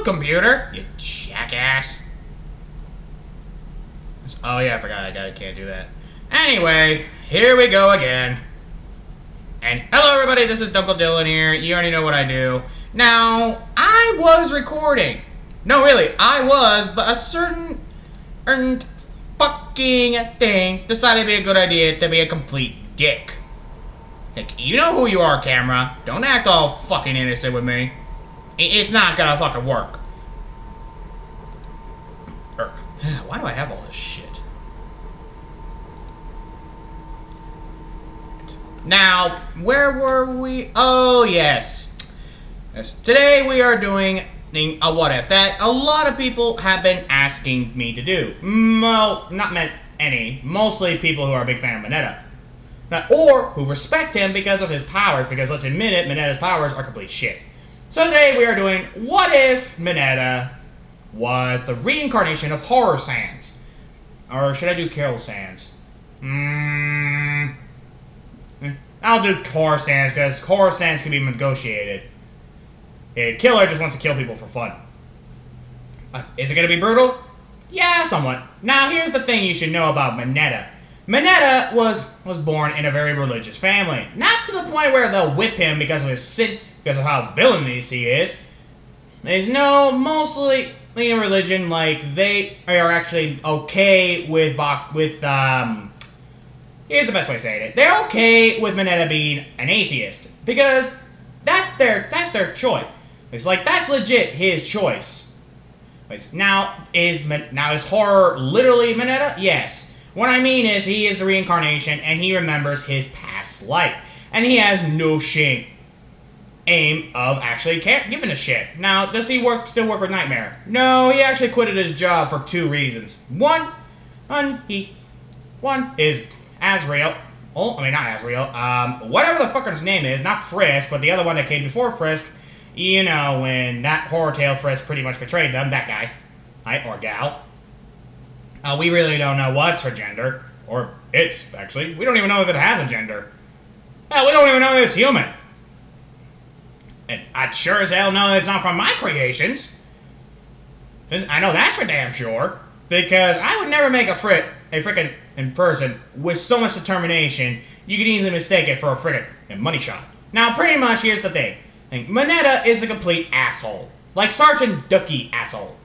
computer, you jackass. Oh yeah, I forgot I can't do that. Anyway, here we go again. And hello everybody, this is Dunkle Dylan here. You already know what I do. Now, I was recording. No, really, I was, but a certain fucking thing decided to be a good idea to be a complete dick. Like, you know who you are, camera. Don't act all fucking innocent with me. It's not gonna fucking work. Why do I have all this shit? Now, where were we? Oh, yes. Today we are doing a what if that a lot of people have been asking me to do. Well, not any. Mostly people who are a big fan of Minetta. Or who respect him because of his powers, because let's admit it, Minetta's powers are complete shit. So today we are doing what if Minetta was the reincarnation of Horror Sans. Or should I do Carol Sans? I'll do Horror Sans, because Horror Sans can be negotiated. A killer just wants to kill people for fun. Is it going to be brutal? Yeah, somewhat. Now, here's the thing you should know about Minetta. Minetta was born in a very religious family. Not to the point where they'll whip him because of his sin, because of how villainous he is. There's no, mostly in religion, like, they are actually okay with here's the best way to say it. They're okay with Minetta being an atheist, because that's their choice. It's like, that's legit his choice. Now is horror literally Minetta? Yes. What I mean is, he is the reincarnation, and he remembers his past life, and he has no aim of actually giving a shit. Now, does he still work with Nightmare? No, he actually quitted his job for 2 reasons. One is Azrael. Oh, I mean, not Azrael. Whatever the fucker his name is, not Frisk, but the other one that came before Frisk. You know, when that Horror Tale Frisk pretty much betrayed them, that guy. Right, or gal. We really don't know what's her gender. Or it's, actually. We don't even know if it has a gender. Hell, we don't even know if it's human. And I sure as hell know it's not from my creations. I know that's for damn sure. Because I would never make a frickin' person with so much determination, you could easily mistake it for a frickin' money shot. Now, pretty much, here's the thing. Minetta is a complete asshole. Like Sergeant Ducky asshole.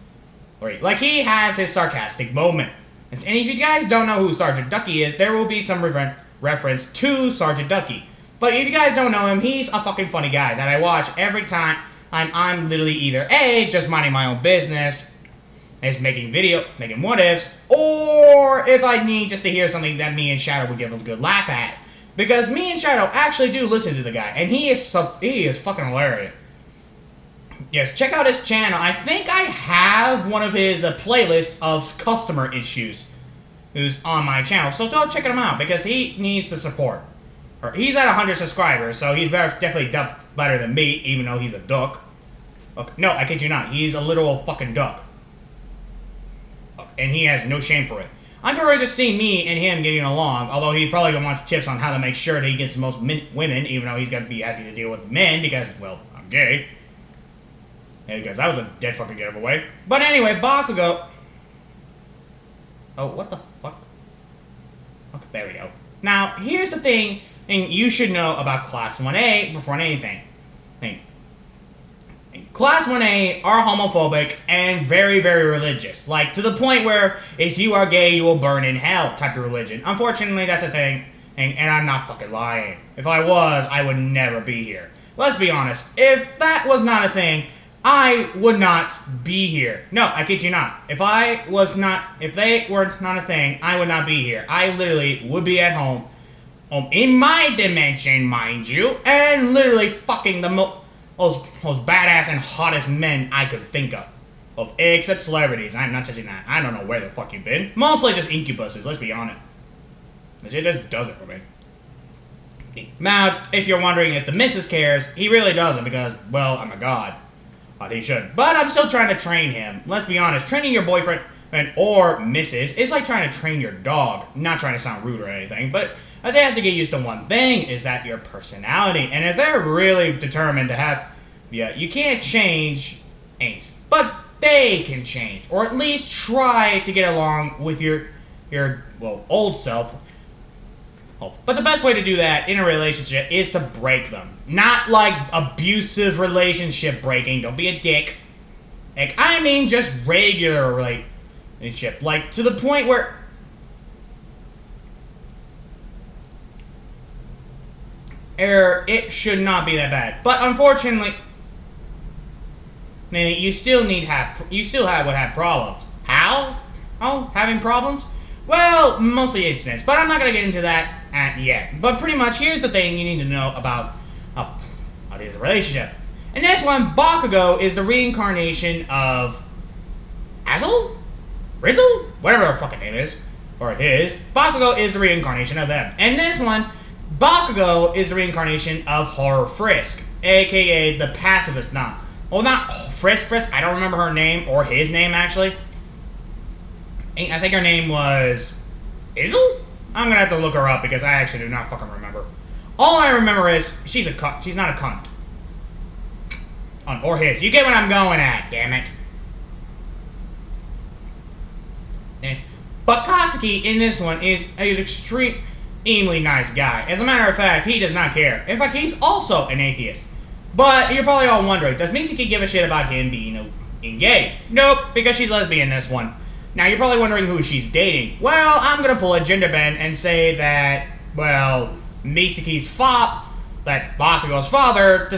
Like, he has his sarcastic moment. And if you guys don't know who Sergeant Ducky is, there will be some reference to Sergeant Ducky. But if you guys don't know him, he's a fucking funny guy that I watch every time I'm literally either A, just minding my own business, is making what ifs, or if I need just to hear something that me and Shadow would give a good laugh at. Because me and Shadow actually do listen to the guy, and he is fucking hilarious. Yes, check out his channel. I think I have one of his playlists of customer issues who's on my channel, so go check him out, because he needs the support. He's at 100 subscribers, so he's definitely better than me, even though he's a duck. Okay, no, I kid you not. He's a literal fucking duck. And he has no shame for it. I'm going to see me and him getting along, although he probably wants tips on how to make sure that he gets the most women, even though he's going to be having to deal with men, because, well, I'm gay. And because that was a dead fucking giveaway. But anyway, Bakugou. Oh, what the fuck? Okay, there we go. Now, here's the thing you should know about Class 1A before anything. Class 1A are homophobic and very, very religious. Like, to the point where if you are gay, you will burn in hell type of religion. Unfortunately, that's a thing, and I'm not fucking lying. If I was, I would never be here. Let's be honest. If that was not a thing, I would not be here. No, I kid you not. If they were not a thing, I would not be here. I literally would be at home in my dimension, mind you, and literally fucking the most badass and hottest men I could think of. Except celebrities. I'm not touching that. I don't know where the fuck you've been. Mostly just incubuses, let's be honest. It just does it for me. Now, if you're wondering if the missus cares, he really doesn't, because, well, I'm a god. He should. But I'm still trying to train him. Let's be honest, training your boyfriend or missus is like trying to train your dog. Not trying to sound rude or anything, but they have to get used to one thing, is that your personality. And if they're really determined to have, you can't change ain't. But they can change, or at least try to get along with your old self. But the best way to do that in a relationship is to break them. Not like abusive relationship breaking. Don't be a dick. Like, I mean just regular relationship. Like, to the point where it should not be that bad. But unfortunately, you still would have problems. How? Oh, having problems? Well, mostly incidents. But I'm not going to get into that yet. But pretty much, here's the thing you need to know about how it is a relationship. And this one, Bakugou is the reincarnation of Azel? Rizzle? Whatever her fucking name is. Or his. Bakugou is the reincarnation of them. And this one, Bakugou is the reincarnation of Horror Frisk, aka the pacifist. Not Frisk, I don't remember her name, or his name actually. I think her name was Izzle? I'm gonna have to look her up because I actually do not fucking remember. All I remember is she's a cunt. She's not a cunt. Or his. You get what I'm going at, damn it. But Katsuki in this one is an extremely nice guy. As a matter of fact, he does not care. In fact, he's also an atheist. But you're probably all wondering, does Mitsuki give a shit about him being gay? Nope, because she's lesbian in this one. Now, you're probably wondering who she's dating. Well, I'm going to pull a gender bend and say that, well, Mitsuki's that Bakugou's father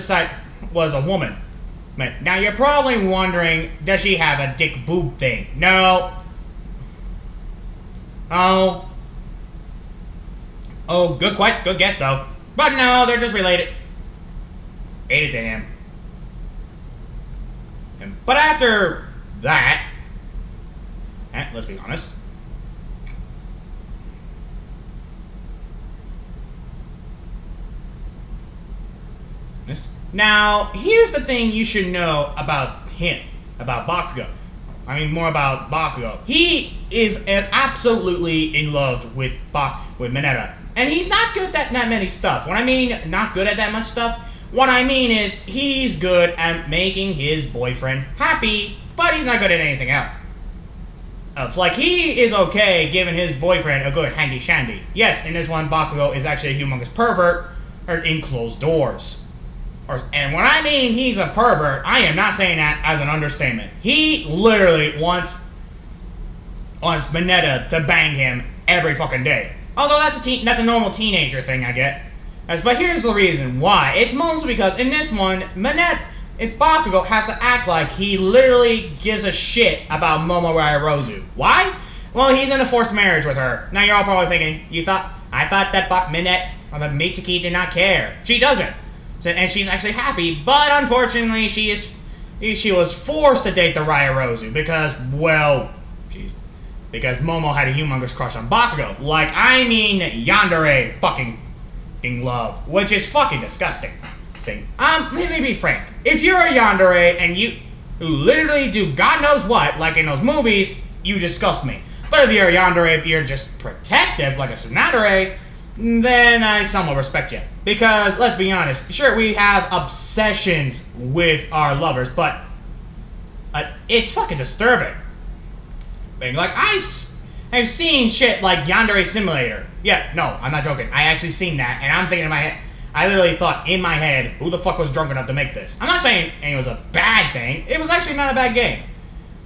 was a woman. Now, you're probably wondering, does she have a dick boob thing? No. Oh, good guess, though. But no, they're just related. Hated to him. But after that, let's be honest. Now, here's the thing you should know about him, about Bakugou. I mean, more about Bakugou. He is absolutely in love with Minetta. And he's not good at that many stuff. When I mean not good at that much stuff, what I mean is he's good at making his boyfriend happy, but he's not good at anything else. It's like he is okay giving his boyfriend a good handy-shandy. Yes, in this one, Bakugou is actually a humongous pervert in closed doors. And when I mean he's a pervert, I am not saying that as an understatement. He literally wants Minetta to bang him every fucking day. Although that's a normal teenager thing, I get. But here's the reason why. It's mostly because in this one, Bakugou has to act like he literally gives a shit about Momo Rairozu. Why? Well, he's in a forced marriage with her. Now you're all probably thinking, I thought that Mitsuki did not care. She doesn't. And she's actually happy, but unfortunately she was forced to date the Rairozu because Momo had a humongous crush on Bakugou. Like, I mean yandere fucking love, which is fucking disgusting. Let me be frank. If you're a yandere and you literally do God knows what, like in those movies, you disgust me. But if you're a yandere, if you're just protective, like a tsundere, then I somewhat respect you. Because, let's be honest, sure, we have obsessions with our lovers, but it's fucking disturbing. Like, I've seen shit like Yandere Simulator. Yeah, no, I'm not joking. I actually seen that, and I'm thinking in my head, I literally thought in my head, who the fuck was drunk enough to make this? I'm not saying it was a bad thing. It was actually not a bad game.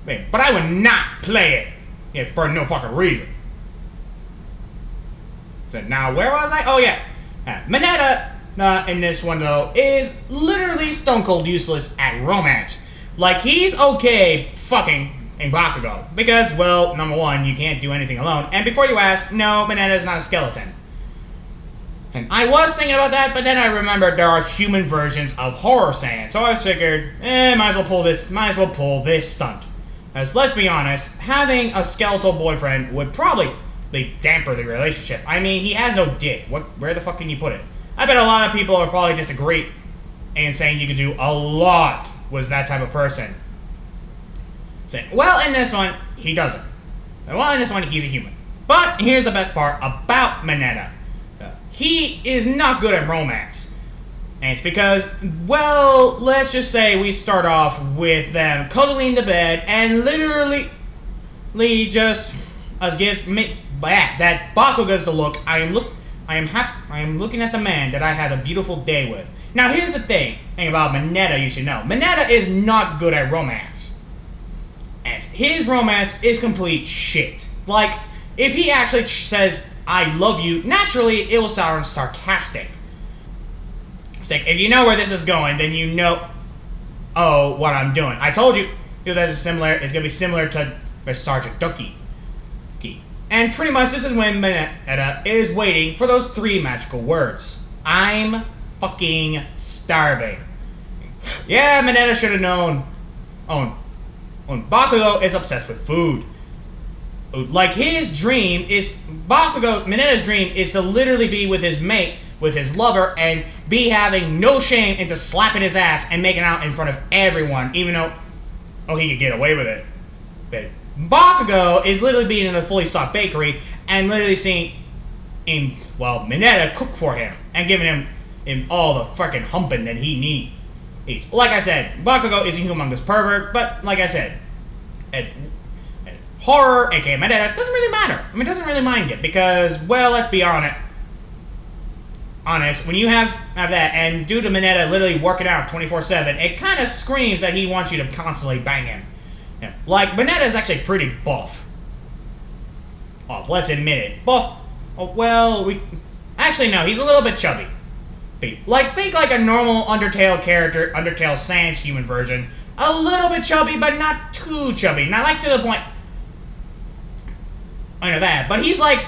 But I would not play it for no fucking reason. So now, where was I? Oh, yeah. Minetta, in this one, though, is literally stone cold useless at romance. Like, he's okay fucking in Bakugou. Because, well, number one, you can't do anything alone. And before you ask, no, Minetta is not a skeleton. And I was thinking about that, but then I remembered there are human versions of Horror Sand. So I figured, might as well pull this stunt. As let's be honest, having a skeletal boyfriend would probably damper the relationship. I mean, he has no dick. Where the fuck can you put it? I bet a lot of people will probably disagree and saying you could do a lot with that type of person. Saying, well, in this one, he doesn't. Well, in this one, he's a human. But here's the best part about Minetta. He is not good at romance. And it's because, well, let's just say we start off with them cuddling in the bed and literally just us give me that Bakugou gives the look. I am looking at the man that I had a beautiful day with. Now here's the thing about Minetta you should know. Minetta is not good at romance. And his romance is complete shit. Like, if he actually says, I love you, naturally it will sound sarcastic. If you know where this is going, then you know, what I'm doing. I told you that it's similar. It's going to be similar to Sergeant Ducky. And pretty much this is when Minetta is waiting for those 3 magical words. I'm fucking starving. Yeah, Minetta should have known. Bakugou is obsessed with food. Like, his dream is, Minetta's dream is to literally be with his mate, with his lover, and be having no shame into slapping his ass and making out in front of everyone, even though, he could get away with it. But Bakugou is literally being in a fully stocked bakery and literally seeing Minetta cook for him and giving him all the fucking humping that he needs. Like I said, Bakugou is a humongous pervert, but like I said, horror, aka Minetta, doesn't really matter. I mean, doesn't really mind it because, well, let's be honest, when you have that, and due to Minetta literally working out 24/7, it kind of screams that he wants you to constantly bang him. Yeah. Like, Minetta is actually pretty buff. Let's admit it. Buff. Actually, no, he's a little bit chubby. Like, think like a normal Undertale character, Undertale Sans human version. A little bit chubby, but not too chubby. Not like to the point. I know that, but he's like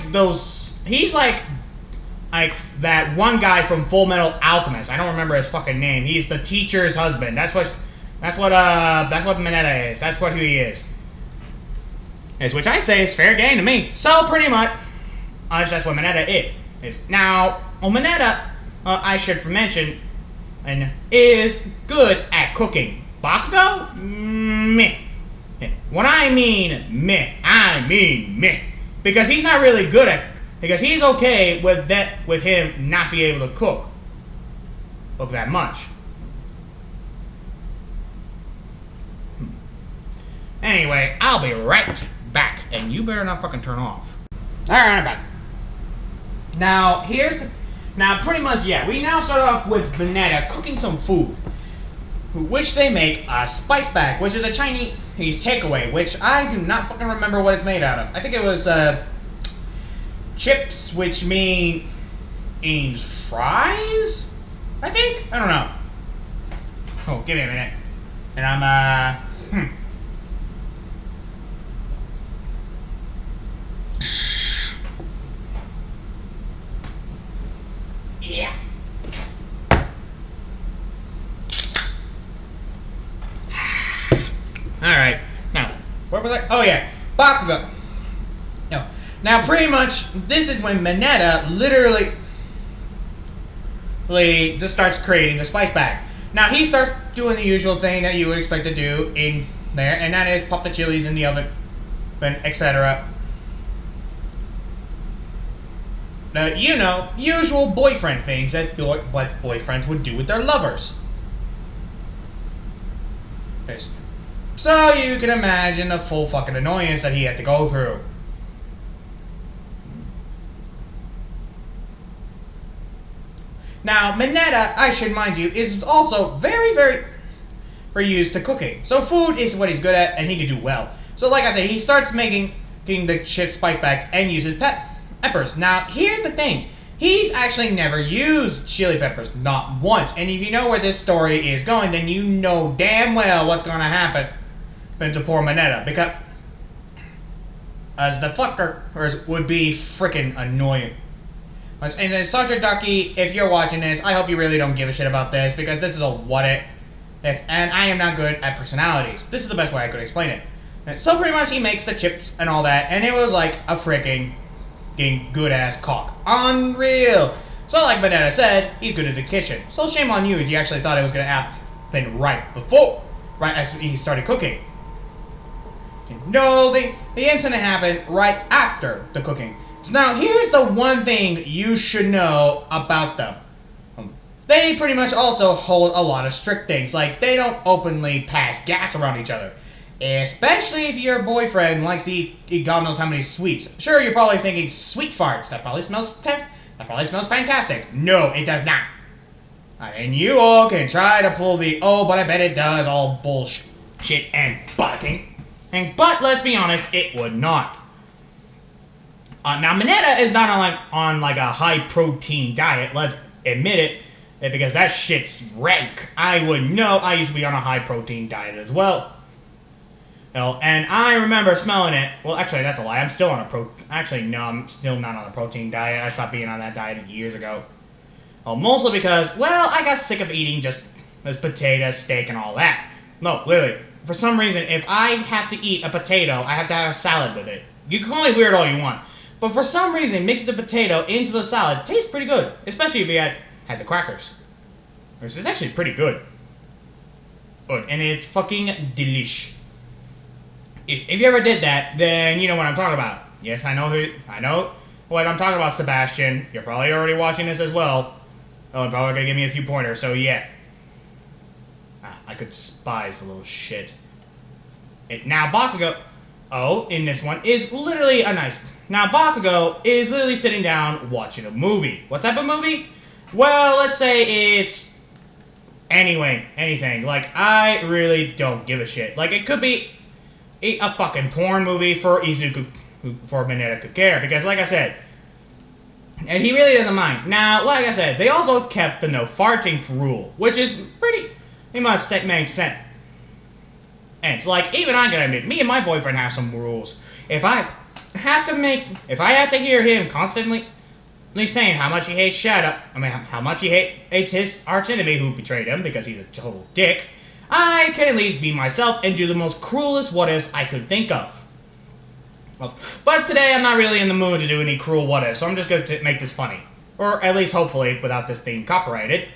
that one guy from Full Metal Alchemist. I don't remember his fucking name. He's the teacher's husband. That's what Minetta is. That's what who he is. Which I say is fair game to me. So pretty much, that's what Minetta is. Now, Minetta, I should mention, is good at cooking. Bakugou, meh. When I mean meh, I mean meh. Because he's not really good at. Because he's okay with him not being able to cook that much. Anyway, I'll be right back, and you better not fucking turn off. Alright, I'm back. Now, pretty much, we now start off with Minetta cooking some food, which they make a spice bag, which is a Chinese takeaway, which I do not fucking remember what it's made out of. I think it was, chips, which means fries? I think? I don't know. Oh, give me a minute. And I'm, Yeah. Alright. Now, where was I? Oh, yeah. Bakugou. No. Now, pretty much, this is when Minetta literally just starts creating the spice bag. Now, he starts doing the usual thing that you would expect to do in there, and that is pop the chilies in the oven, etc. Usual boyfriend things that what boyfriends would do with their lovers. So you can imagine the full fucking annoyance that he had to go through. Now, Minetta, I should mind you, is also very, very used to cooking. So food is what he's good at, and he can do well. So like I say, he starts making the shit spice bags and uses peppers. Now, here's the thing. He's actually never used chili peppers, not once. And if you know where this story is going, then you know damn well what's going to happen to poor Minetta. Because as the fucker would be freaking annoying. And then Sergeant Ducky, if you're watching this, I hope you really don't give a shit about this, because this is a what if, and I am not good at personalities. This is the best way I could explain it. And so pretty much he makes the chips and all that, and it was like a freaking good ass cock. Unreal. So like Minetta said, he's good at the kitchen. So shame on you if you actually thought it was going to happen right as he started cooking. No, the incident happened right after the cooking. So now here's the one thing you should know about them. they pretty much also hold a lot of strict things. Like, they don't openly pass gas around each other. Especially if your boyfriend likes to eat God knows how many sweets. Sure, you're probably thinking, sweet farts, that probably smells fantastic. No, it does not. And you all can try to pull the, oh, but I bet it does, all bullshit and butting. But let's be honest, it would not. Now, Minetta is not on a high-protein diet, let's admit it, because that shit's rank. I would know, I used to be on a high-protein diet as well. And I remember smelling it. Well, actually, that's a lie. I'm still on a Actually, no, I'm still not on a protein diet. I stopped being on that diet years ago. Well, mostly because, well, I got sick of eating just potatoes, steak, and all that. No, literally. For some reason, if I have to eat a potato, I have to have a salad with it. You can call me weird all you want. But for some reason, mixing the potato into the salad tastes pretty good. Especially if you had the crackers. Which is actually pretty good. And it's fucking delish. If you ever did that, then you know what I'm talking about. Yes, I know what I'm talking about, Sebastian. You're probably already watching this as well. Oh, you're probably gonna give me a few pointers, so yeah. I could despise the little shit. Now, Bakugou, in this one, is literally Now, Bakugou is literally sitting down watching a movie. What type of movie? Well, let's say it's anything. Like, I really don't give a shit. Like, it could be a fucking porn movie for Izuku, for Minetta could care, because like I said, and he really doesn't mind. Now, like I said, they also kept the no farting rule, which is pretty much makes sense. And it's like, even I gotta admit, me and my boyfriend have some rules. If I have to hear him constantly saying how much he hates how mutes he hates his arch enemy who betrayed him because he's a total dick, I can at least be myself and do the most cruelest what-ifs I could think of. But today I'm not really in the mood to do any cruel what-ifs, so I'm just going to make this funny. Or at least, hopefully, without this being copyrighted.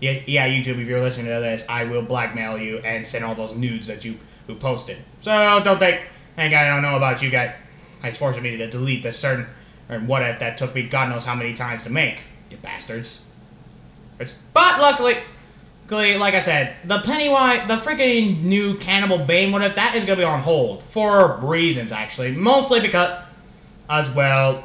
Yeah, YouTube, if you're listening to this, I will blackmail you and send all those nudes that you posted. So don't think, I don't know about you guys. It's forcing me to delete this certain what-if that took me God knows how many times to make. You bastards. But luckily, like I said, the freaking new Cannibal Bane what-if, that is going to be on hold. For reasons, actually. Mostly because, as well,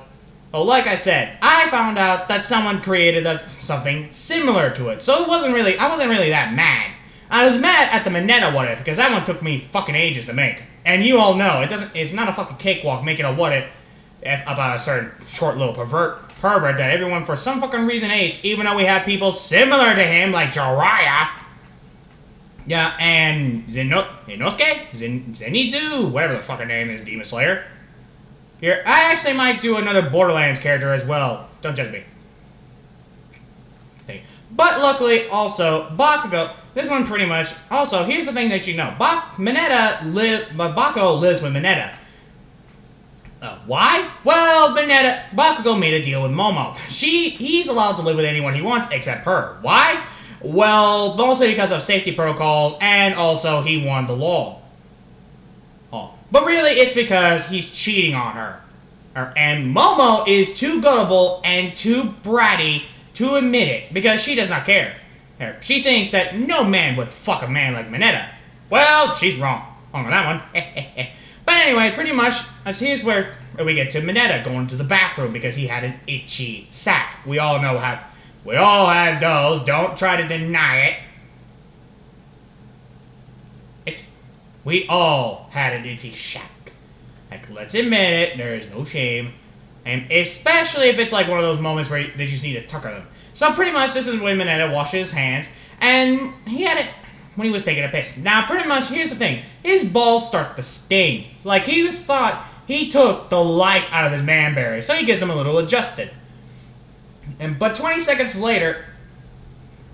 like I said, I found out that someone created something similar to it. So I wasn't really that mad. I was mad at the Minetta what-if, because that one took me fucking ages to make. And you all know, it's not a fucking cakewalk making a what-if about a certain short little pervert that everyone for some fucking reason hates, even though we have people similar to him like Jiraiya, yeah, and Inosuke, Zenitsu, whatever the fucking name is, Demon Slayer. Here, I actually might do another Borderlands character as well. Don't judge me. But luckily, also, Bakugou, this one pretty much, also, here's the thing that you know. Bakugou lives with Minetta. Why? Well, Bakugou made a deal with Momo. He's allowed to live with anyone he wants except her. Why? Well, mostly because of safety protocols, and also he won the law. But really, it's because he's cheating on her. And Momo is too gullible and too bratty to admit it, because she does not care. She thinks that no man would fuck a man like Minetta. Well, she's wrong on that one. But anyway, pretty much, here's where we get to Minetta going to the bathroom because he had an itchy sack. We all have those. Don't try to deny it. We all had an itchy sack. Like, let's admit it. There is no shame. And especially if it's like one of those moments where they just need to tucker them. So pretty much, this is when Minetta washes his hands. And he had it when he was taking a piss. Now, pretty much, here's the thing. His balls start to sting. Like, he just thought he took the life out of his manberry. So he gets them a little adjusted. But 20 seconds later,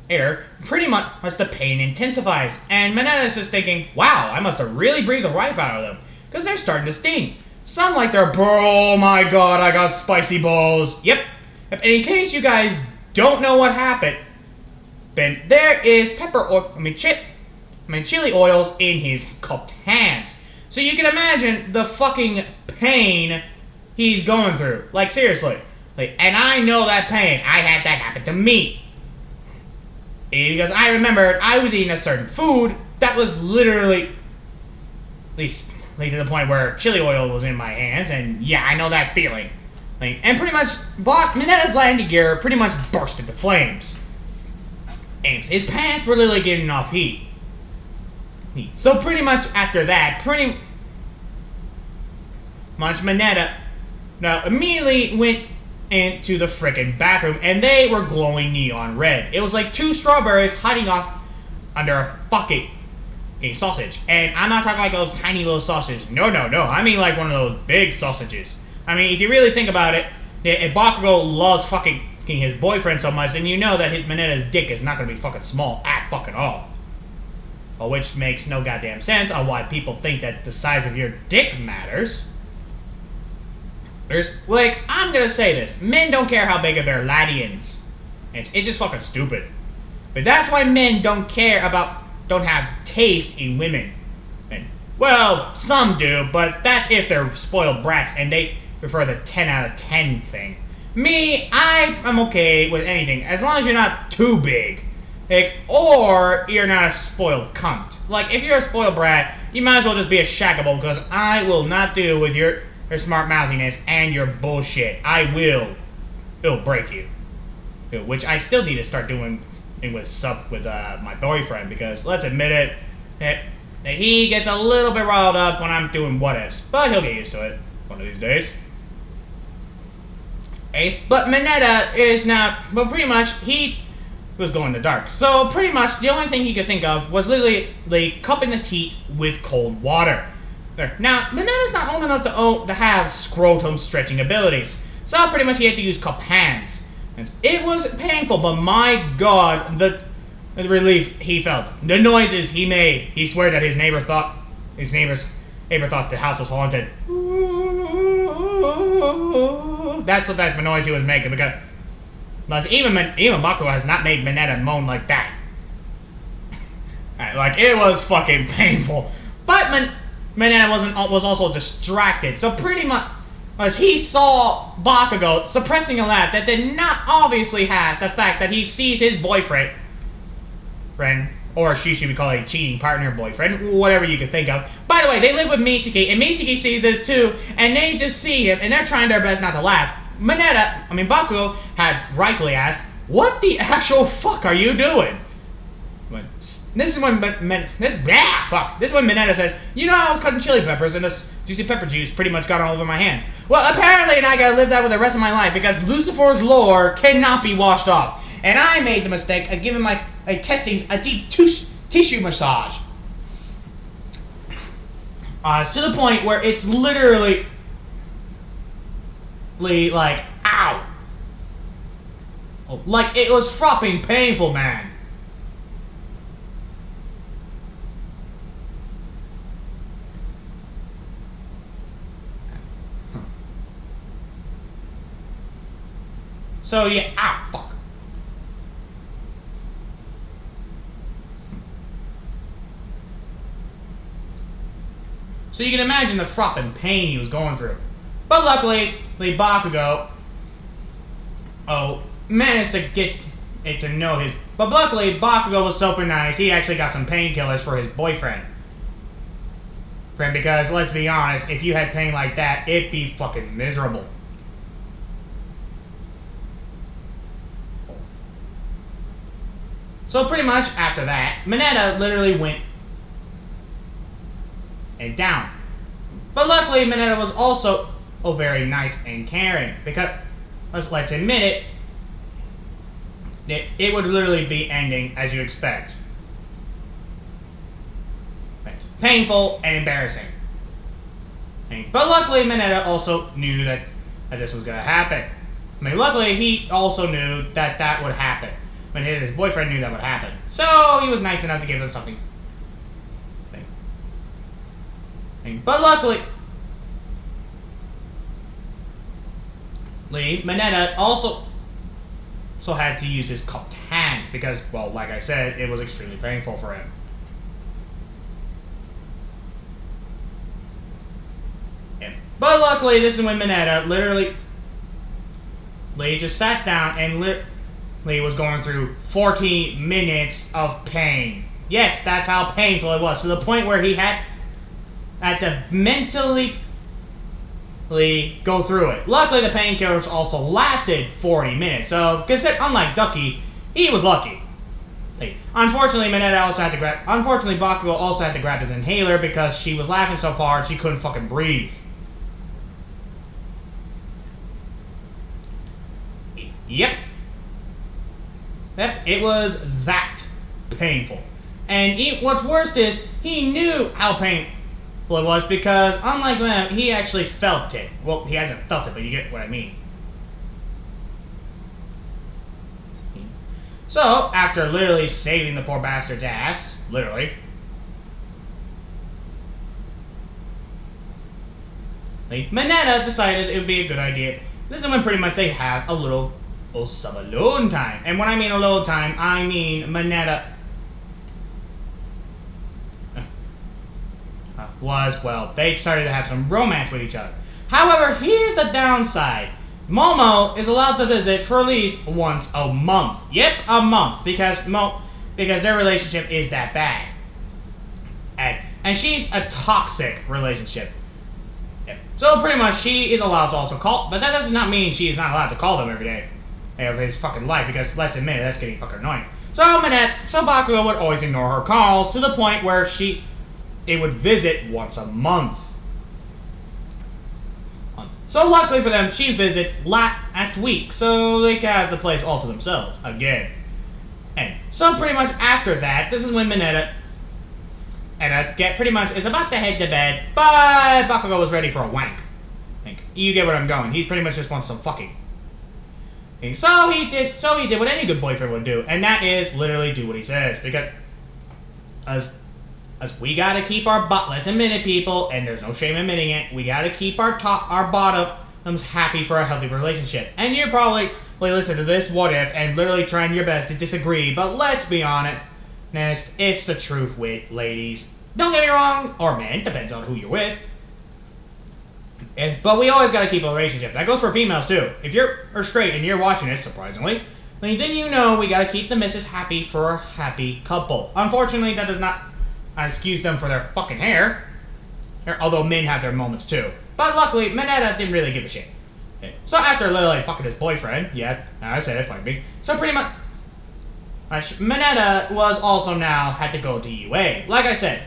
pretty much the pain intensifies. And Minetta's just thinking, wow, I must have really breathed the life out of them. Because they're starting to sting. Some like they're, oh my god, I got spicy balls. Yep. And in case you guys don't know what happened, then there is chili oils in his cupped hands. So you can imagine the fucking pain he's going through. Like, seriously. And I know that pain. I had that happen to me. Because I remembered I was eating a certain food that was literally, at least to the point where chili oil was in my hands, and yeah, I know that feeling. And pretty much, Minetta's landing gear pretty much burst into flames. And his pants were literally getting off heat. So pretty much after that, pretty much Minetta immediately went into the frickin' bathroom, and they were glowing neon red. It was like 2 strawberries hiding under a fucking sausage. And I'm not talking like those tiny little sausages. No. I mean like one of those big sausages. I mean, if you really think about it, if Bakugou loves fucking his boyfriend so much, then you know that Minetta's dick is not going to be fucking small at fucking all. Which makes no goddamn sense on why people think that the size of your dick matters. I'm gonna say this. Men don't care how big of their laddians. It's just fucking stupid. But that's why men don't have taste in women. And, well, some do, but that's if they're spoiled brats and they prefer the 10 out of 10 thing. Me, I'm okay with anything, as long as you're not too big. Or you're not a spoiled cunt. If you're a spoiled brat, you might as well just be a shackable, because I will not deal with your smart mouthiness and your bullshit. It'll break you. Which I still need to start doing with my boyfriend, because let's admit it, that he gets a little bit riled up when I'm doing what ifs, but he'll get used to it one of these days. But Minetta is now, but pretty much he was going in the dark. So pretty much the only thing he could think of was literally cupping the heat with cold water. Now, Minetta's not old enough to have scrotum stretching abilities, so pretty much he had to use cup hands. And it was painful, but my god, the relief he felt, the noises he made. He swore that his neighbor thought the house was haunted. That's what that noise he was making, because even Bakugou has not made Minetta moan like that. It was fucking painful. But Minetta was also distracted, so pretty much he saw Bakugou suppressing a laugh that did not obviously have the fact that he sees his boyfriend, or she should be called a cheating partner, boyfriend, whatever you could think of. By the way, they live with Mitsuki, and Mitsuki sees this too, and they just see him, and they're trying their best not to laugh. Bakugou had rightfully asked, "What the actual fuck are you doing?" This is when Minetta says, "You know, I was cutting chili peppers, and this juicy pepper juice pretty much got all over my hand. Well, apparently, and I gotta live that with the rest of my life, because Lucifer's lore cannot be washed off. And I made the mistake of giving my testings a deep tissue massage. To the point where it's literally like, ow. Like, it was fucking painful, man. So, yeah, ow, fuck. So you can imagine the frothing pain he was going through. But luckily, Bakugou managed to get it to know his... But luckily, Bakugou was super nice. He actually got some painkillers for his boyfriend. Because, let's be honest, if you had pain like that, it'd be fucking miserable. So pretty much after that, Minetta literally went and down. But luckily, Minetta was also very nice and caring, because let's admit it would literally be ending as you expect. Painful and embarrassing. But luckily, Minetta also knew that this was going to happen. Luckily, he also knew that would happen. His boyfriend knew that would happen. So he was nice enough to give him something. But luckily, Minetta also had to use his cupped hands because, well, like I said, it was extremely painful for him. But luckily, this is when Minetta literally just sat down and Lee was going through 40 minutes of pain. Yes, that's how painful it was, to the point where he had to mentally go through it. Luckily, the painkillers also lasted 40 minutes, so unlike Ducky, he was lucky. Unfortunately, Bakugou also had to grab his inhaler because she was laughing so hard she couldn't fucking breathe. Yep, it was that painful. And what's worse is, he knew how painful it was because, unlike them, he actually felt it. Well, he hasn't felt it, but you get what I mean. So, after literally saving the poor bastard's ass, literally, Minetta decided it would be a good idea. This is when pretty much they have a little some alone time. And when I mean alone time, I mean Minetta they started to have some romance with each other. However, here's the downside. Momo is allowed to visit for at least once a month. Yep, a month, because their relationship is that bad. And she's a toxic relationship. Yep. So pretty much she is allowed to also call, but that does not mean she is not allowed to call them every day of his fucking life, because let's admit it, that's getting fucking annoying. So Bakugou would always ignore her calls to the point where it would visit once a month. So luckily for them, she visits last week, so they can have the place all to themselves again. And so pretty much after that, this is when Minetta pretty much is about to head to bed, but Bakugou was ready for a wank. You get where I'm going. He pretty much just wants some fucking. And so he did what any good boyfriend would do, and that is literally do what he says, because as we gotta keep our let's admit it, people, and there's no shame in admitting it, we gotta keep our bottoms happy for a healthy relationship. And you're probably listening to this what if and literally trying your best to disagree, but let's be honest, it's the truth, ladies. Don't get me wrong, or men, depends on who you're with. But we always gotta keep a relationship. That goes for females too. If you're straight and you're watching this, surprisingly, then you know we gotta keep the missus happy for a happy couple. Unfortunately, that does not excuse them for their fucking hair. Although men have their moments too. But luckily, Minetta didn't really give a shit. So after literally fucking his boyfriend, yeah, I said it, fuck me. So pretty much, Minetta was also now had to go to UA. Like I said,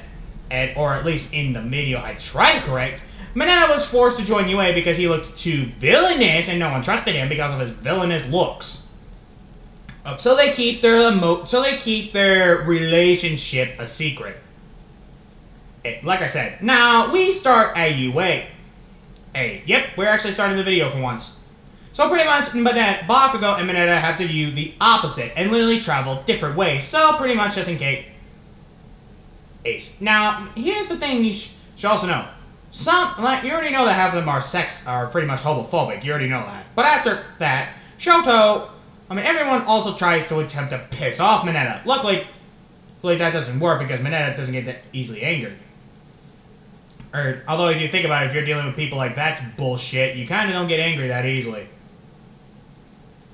or at least in the video I tried to correct, Minetta was forced to join UA because he looked too villainous and no one trusted him because of his villainous looks. So they keep their relationship a secret. Like I said, now we start at UA. Yep, we're actually starting the video for once. So pretty much, Bakugou and Minetta have to do the opposite and literally travel different ways. So pretty much just in case. Now, here's the thing you should also know. You already know that half of them are pretty much homophobic. You already know that. But after that, everyone also tries to attempt to piss off Minetta. Luckily that doesn't work because Minetta doesn't get that easily angered. Although if you think about it, if you're dealing with people like that's bullshit, you kind of don't get angry that easily.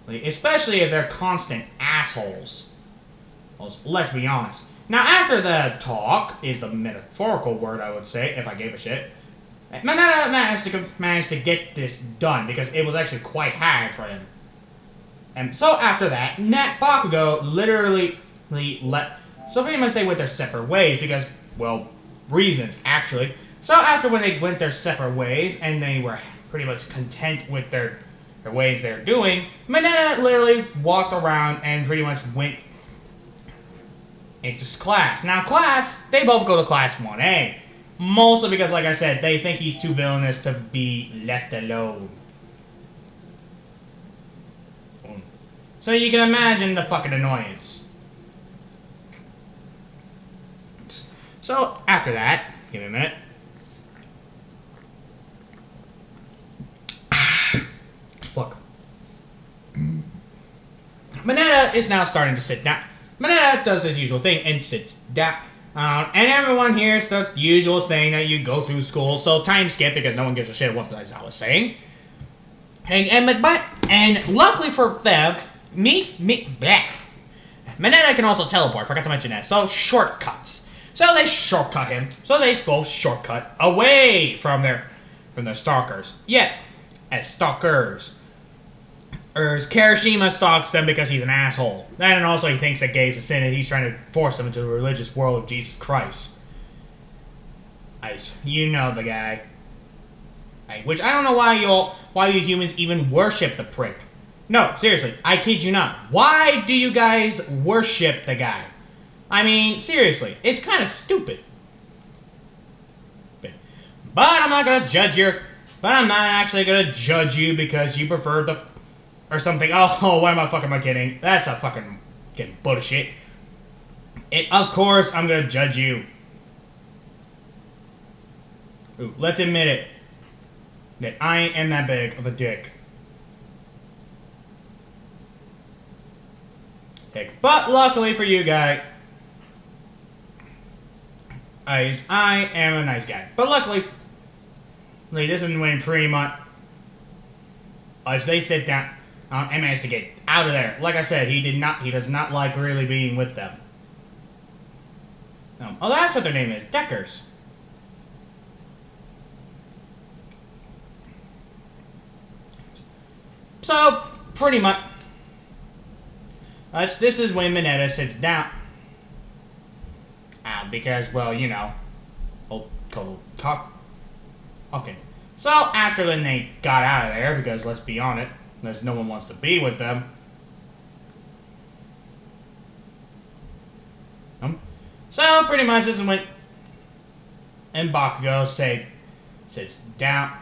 Especially if they're constant assholes. Well, let's be honest. Now after the talk, is the metaphorical word I would say, if I gave a shit, Minetta managed to get this done because it was actually quite hard for him. And so after that, Bakugou literally so pretty much they went their separate ways because, well, reasons actually. So after when they went their separate ways and they were pretty much content with their ways they're doing, Minetta literally walked around and pretty much went into class. Now they both go to class 1A. Mostly because, like I said, they think he's too villainous to be left alone. So you can imagine the fucking annoyance. So after that, give me a minute. Look. Minetta is now starting to sit down. Minetta does his usual thing and sits down. And everyone hears the usual thing that you go through school, so time skip because no one gives a shit what I was saying. And luckily for them, bleh. Minetta can also teleport, forgot to mention that. So, shortcuts. So they shortcut him. So they both shortcut away from their stalkers. Yet, as stalkers, Kirishima stalks them because he's an asshole. And also he thinks that gay is a sin and he's trying to force them into the religious world of Jesus Christ. Ice, you know the guy. Which I don't know why you humans even worship the prick. No, seriously, I kid you not. Why do you guys worship the guy? I mean, seriously, it's kind of stupid. But I'm not gonna judge you. But I'm not actually gonna judge you because you prefer the or something. Oh, what am I kidding? That's a fucking bullshit. Of course, I'm gonna judge you. Ooh, let's admit it. That I am that big of a dick. But luckily for you guys, I am a nice guy. But luckily, this is when pretty much as they sit down and manage to get out of there. Like I said, he does not like really being with them. Oh, that's what their name is, Deckers. So pretty much, this is when Minetta sits down. Because, well, you know, okay. So after then they got out of there, because let's be honest, no one wants to be with them. So pretty much this is when Bakugou sits down.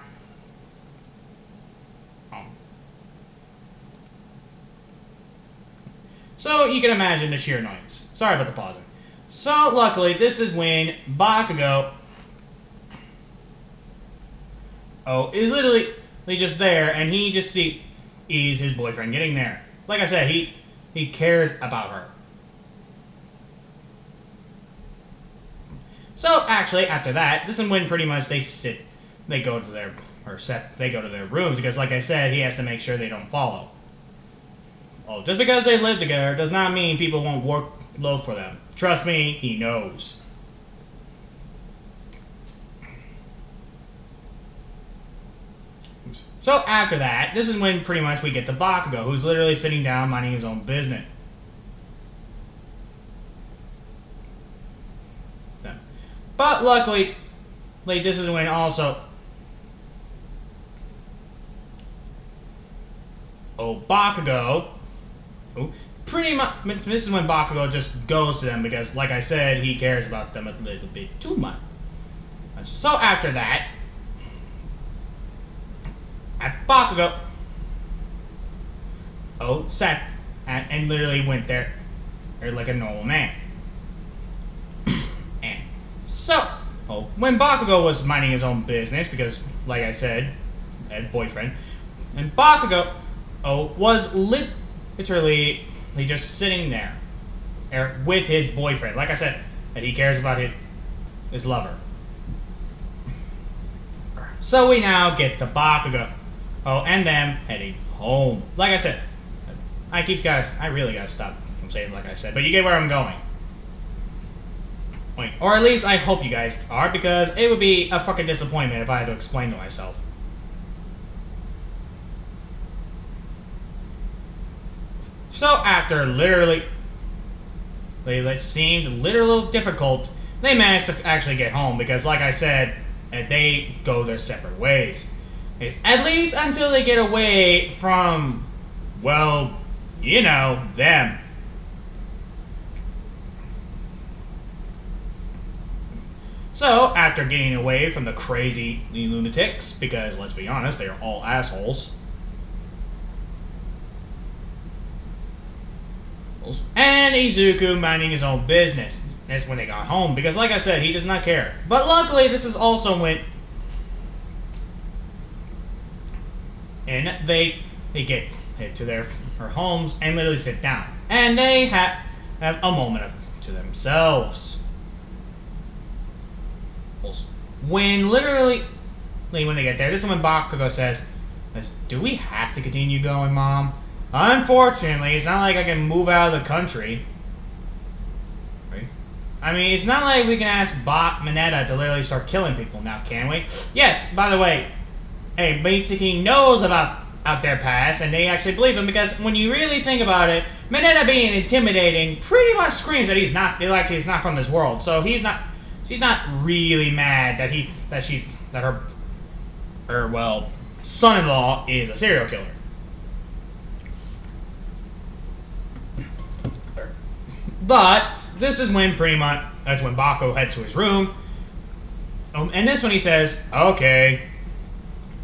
So you can imagine the sheer annoyance. Sorry about the pausing. So luckily, this is when Bakugou is literally just there, and he just sees his boyfriend getting there. Like I said, he cares about her. So actually, after that, this is when pretty much they go to their rooms, because like I said, he has to make sure they don't follow. Just because they live together does not mean people won't work low for them. Trust me, he knows. So after that, this is when pretty much we get to Bakugou, who's literally sitting down minding his own business. But luckily, this is when also Bakugou. Pretty much, this is when Bakugou just goes to them because, like I said, he cares about them a little bit too much. So after that, Bakugou sat and literally went there like a normal man. And so, when Bakugou was minding his own business, because, like I said, had boyfriend, and Bakugou was literally just sitting there with his boyfriend. Like I said, that he cares about his lover. So we now get to Bakugou and them heading home. Like I said, I really gotta stop from saying like I said, but you get where I'm going. Or at least I hope you guys are, because it would be a fucking disappointment if I had to explain to myself. So after literally, it seemed literally difficult, they managed to actually get home, because like I said, they go their separate ways. At least until they get away from, well, you know, them. So, after getting away from the crazy lunatics, because let's be honest, they are all assholes, and Izuku minding his own business. That's when they got home, because like I said, he does not care. But luckily, this is also when they get to their homes and literally sit down, and they have a moment to themselves. When they get there, this is when Bakugou says, "Do we have to continue going, Mom?" Unfortunately, it's not like I can move out of the country. Right? I mean, it's not like we can ask Minetta to literally start killing people now, can we? Yes, by the way, hey, Bakugou knows about out their past, and they actually believe him, because when you really think about it, Minetta being intimidating pretty much screams that he's not from this world. So she's not really mad that her son-in-law is a serial killer. But this is when that's when Bakugou heads to his room. And this one he says, okay,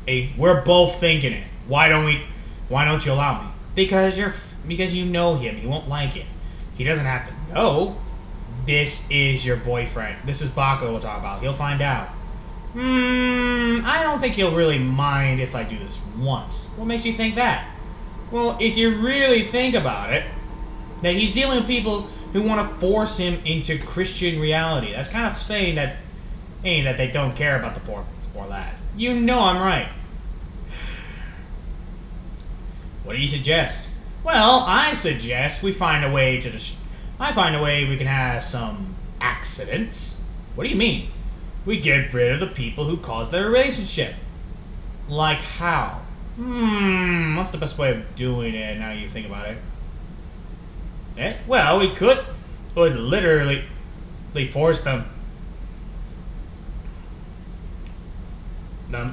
hey, we're both thinking it. Why don't you allow me? Because you know him. He won't like it. He doesn't have to know. This is your boyfriend. This is Bakugou we'll talk about. He'll find out. I don't think he'll really mind if I do this once. What makes you think that? Well, if you really think about it, that he's dealing with people who want to force him into Christian reality. That's kind of saying that they don't care about the poor lad. You know I'm right. What do you suggest? Well, I suggest we find a way we can have some accidents. What do you mean? We get rid of the people who caused their relationship. Like how? What's the best way of doing it now you think about it? Well, we could literally force them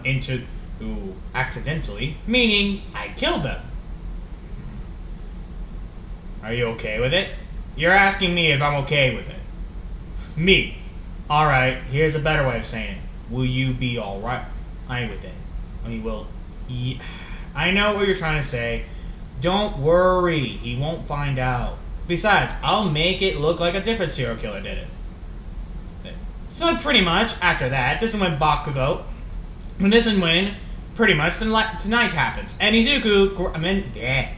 into accidentally, meaning I killed them. Are you okay with it? You're asking me if I'm okay with it. Me. Alright, here's a better way of saying it. Will you be alright with it? I mean, I know what you're trying to say. Don't worry, he won't find out. Besides, I'll make it look like a different serial killer did it. So pretty much, after that, this is when pretty much the night happens. And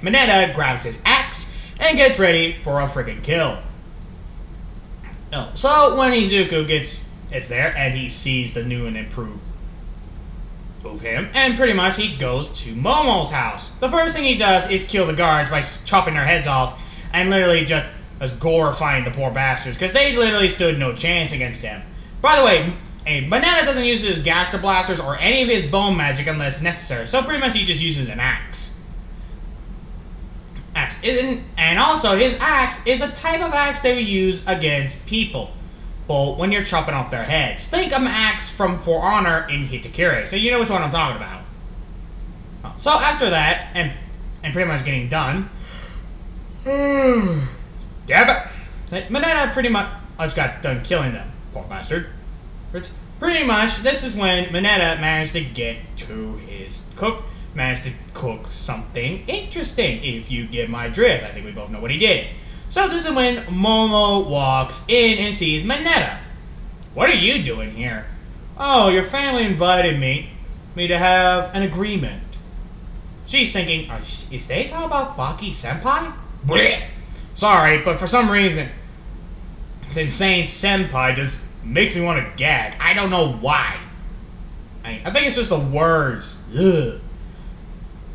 Minetta grabs his axe and gets ready for a freaking kill. So when Izuku gets there and he sees the new and improved of him, and pretty much he goes to Momo's house. The first thing he does is kill the guards by chopping their heads off and literally just glorifying the poor bastards, because they literally stood no chance against him. By the way, Minetta doesn't use his gaster blasters or any of his bone magic unless necessary, so pretty much he just uses an axe. And also his axe is the type of axe they would use against people. Well, when you're chopping off their heads. Think of an axe from For Honor in Hitakiri, so you know which one I'm talking about. So after that, and pretty much getting done, Minetta pretty much got done killing them, poor bastard. Pretty much, this is when Minetta managed to cook something interesting, if you get my drift. I think we both know what he did. So this is when Momo walks in and sees Minetta. What are you doing here? Oh, your family invited me to have an agreement. She's thinking, is they talking about Baki-senpai? Blech. Sorry, but for some reason, saying senpai just makes me want to gag. I don't know why. I think it's just the words. Ugh.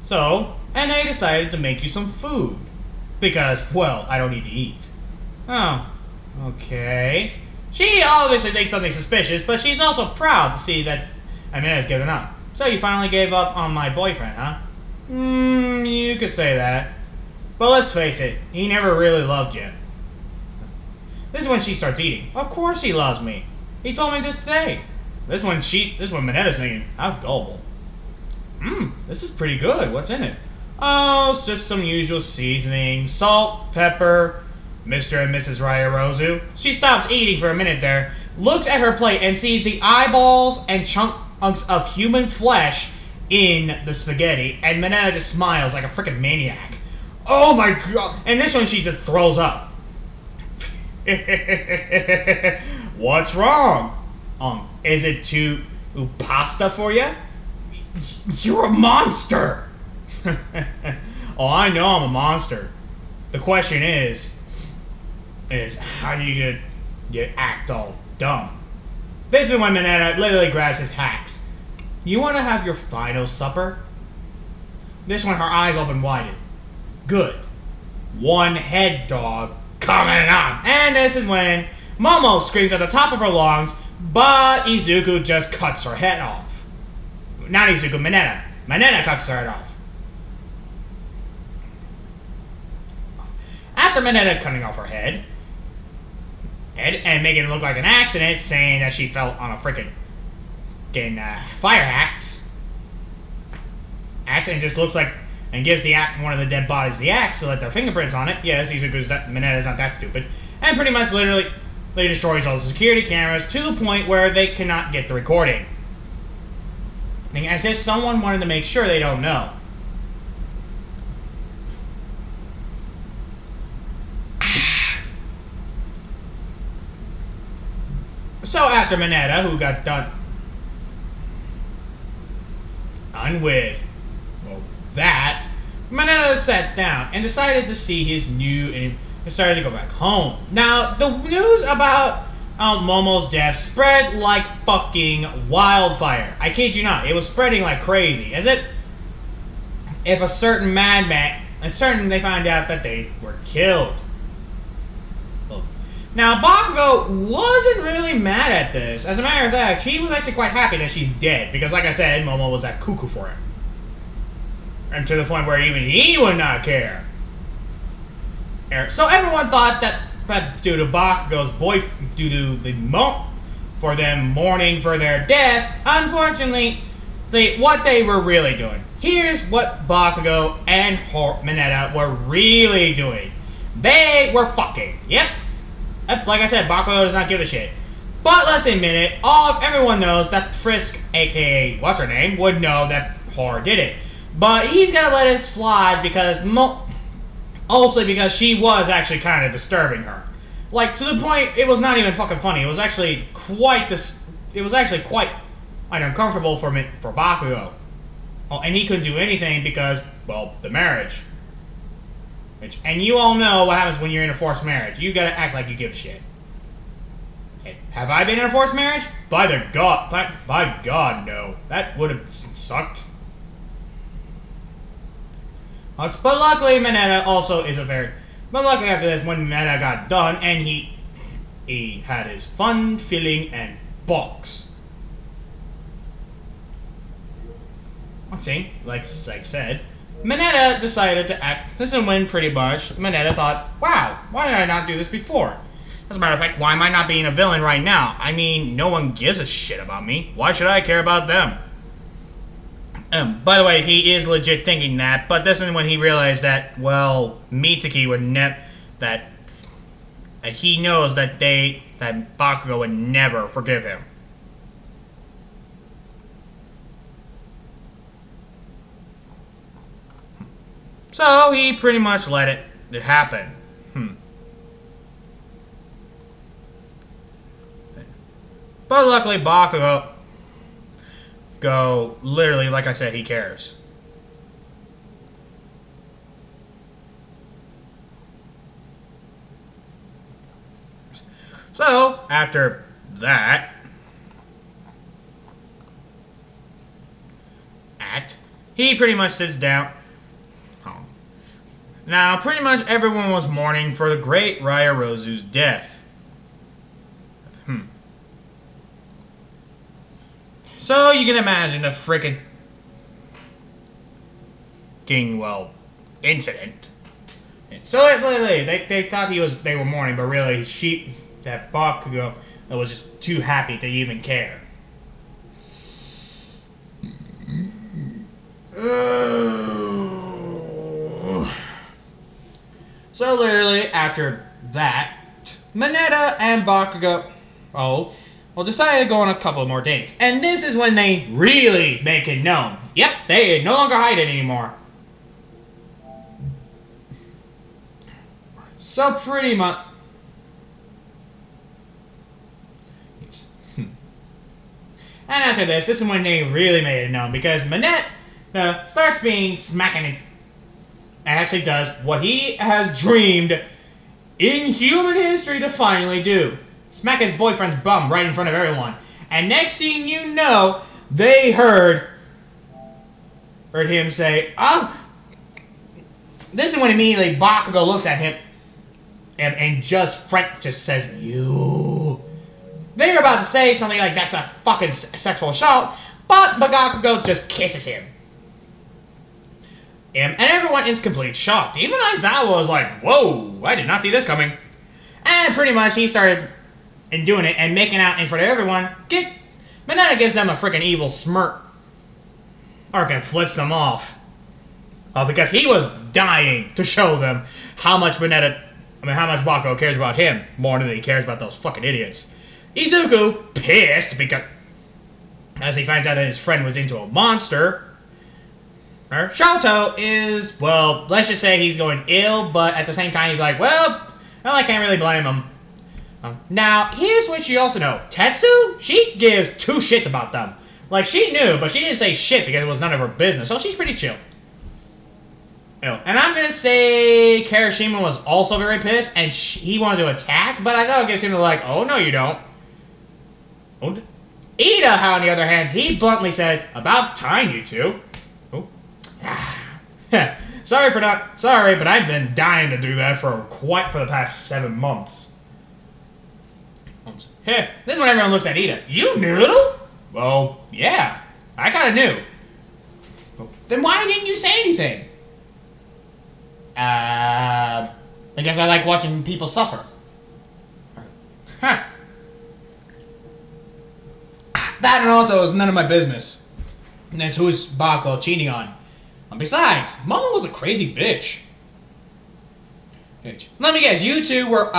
So, and they decided to make you some food. Because, well, I don't need to eat. Oh, okay. She obviously thinks something suspicious, but she's also proud to see that Amina's given up. So you finally gave up on my boyfriend, huh? You could say that. But let's face it, he never really loved you. This is when she starts eating. Of course he loves me. He told me this today. This is when Minetta's thinking, how gullible. This is pretty good. What's in it? Oh, it's just some usual seasoning. Salt, pepper, Mr. and Mrs. Ryarozu. She stops eating for a minute there, looks at her plate, and sees the eyeballs and chunks of human flesh in the spaghetti, and Minetta just smiles like a freaking maniac. Oh my god! And this one she just throws up. What's wrong? Is it too pasta for you? You're a monster! Oh, I know I'm a monster. The question is how do you act all dumb? This is when Minetta literally grabs his axe. You want to have your final supper? This one, her eyes open wide. Good. One head dog coming on. And this is when Momo screams at the top of her lungs, but Izuku just cuts her head off. Not Izuku, Mineta. Mineta cuts her head off. After Mineta cutting off her head, and making it look like an accident, saying that she fell on a freaking fire axe, and just looks like, and gives the one of the dead bodies the axe to let their fingerprints on it. Yes, Mineta's not that stupid. And pretty much literally destroys all the security cameras to the point where they cannot get the recording. As if someone wanted to make sure they don't know. So after Mineta, who got done with that, Mineta sat down and decided to see his new and decided to go back home. Now, the news about Momo's death spread like fucking wildfire. I kid you not, it was spreading like crazy. As if a certain madman, they found out that they were killed. Now, Bakugou wasn't really mad at this. As a matter of fact, he was actually quite happy that she's dead, because like I said, Momo was that cuckoo for him. And to the point where even he would not care. So everyone thought that due to Bakugou's for them mourning for their death, unfortunately, what they were really doing. Here's what Bakugou and Mineta were really doing. They were fucking. Yep. Like I said, Bakugou does not give a shit. But let's admit it, everyone knows that Frisk, aka what's her name, would know that Horror did it. But he's gonna let it slide because also because she was actually kind of disturbing her. Like, to the point, it was not even fucking funny. It was actually quite uncomfortable for Bakugou. Oh, and he couldn't do anything because, well, the marriage. And you all know what happens when you're in a forced marriage. You gotta act like you give a shit. Hey, have I been in a forced marriage? By God, no. That would have sucked. But luckily, Mineta also is But luckily after this, when Mineta got done, and he had his fun filling and box. Let's see, like I said, Mineta decided to act. This is when pretty much Mineta thought, wow, why did I not do this before? As a matter of fact, why am I not being a villain right now? I mean, no one gives a shit about me. Why should I care about them? By the way, he is legit thinking that, but this is when he realized that, well, Mitsuki would that he knows that Bakugou would never forgive him. So he pretty much let it happen. But luckily, Bakugou literally, like I said, he cares. So after that act, he pretty much sits down. Now, pretty much everyone was mourning for the great Ryarozu's death. So you can imagine the frickin' incident. So literally, they thought they were mourning, but really, that Bakugou was just too happy to even care. So literally, after that, Mineta and Bakugou decided to go on a couple more dates. And this is when they really make it known. Yep, they no longer hide it anymore. So pretty much. And after this is when they really made it known, because Mineta starts being smacking it. Actually does what he has dreamed in human history to finally do. Smack his boyfriend's bum right in front of everyone. And next thing you know, they heard him say, This is when immediately Bakugo looks at him and just Frank just says, "You." They're about to say something like that's a fucking sexual assault, but Bakugo just kisses him. And everyone is completely shocked. Even Aizawa was like, "Whoa, I did not see this coming." And pretty much he started doing it and making out in front of everyone. Mineta gives them a freaking evil smirk. Arkin flips them off. Because he was dying to show them how much Bakugo cares about him more than he cares about those fucking idiots. Izuku, pissed because as he finds out that his friend was into a monster. Shoto is, well, let's just say he's going ill, but at the same time he's like, well, I can't really blame him. Now, here's what you also know. Tetsu, she gives two shits about them. Like, she knew, but she didn't say shit because it was none of her business, so she's pretty chill. And I'm going to say Kirishima was also very pissed, and he wanted to attack, but Aizawa gives him like, oh, no, you don't. Ida, on the other hand, he bluntly said, about time, you two. Oh. Sorry, but I've been dying to do that for the past 7 months. This is when everyone looks at Ida. You knew? Well, yeah, I kind of knew. Then why didn't you say anything? I guess I like watching people suffer. Huh. That and also is none of my business. And that's who's Bakugo cheating on. And besides, Mama was a crazy bitch. Let me guess, you two were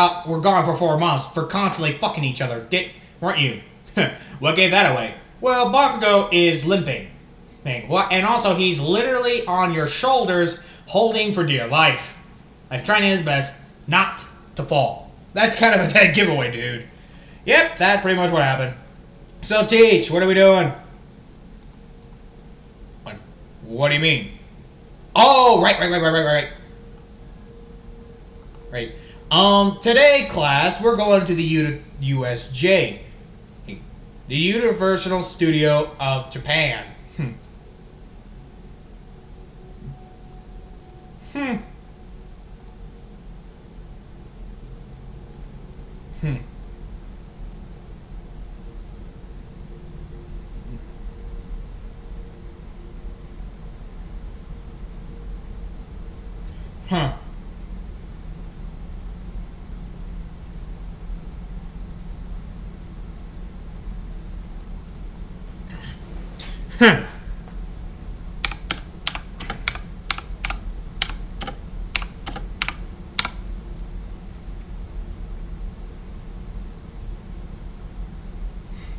gone for 4 months for constantly fucking each other, weren't you? What gave that away? Well, Bakugo is limping. And also, he's literally on your shoulders, holding for dear life. Like, trying his best not to fall. That's kind of a dead giveaway, dude. Yep, that's pretty much what happened. So, Teach, what are we doing? What do you mean? Oh, right. Today, class, we're going to the USJ. The Universal Studio of Japan.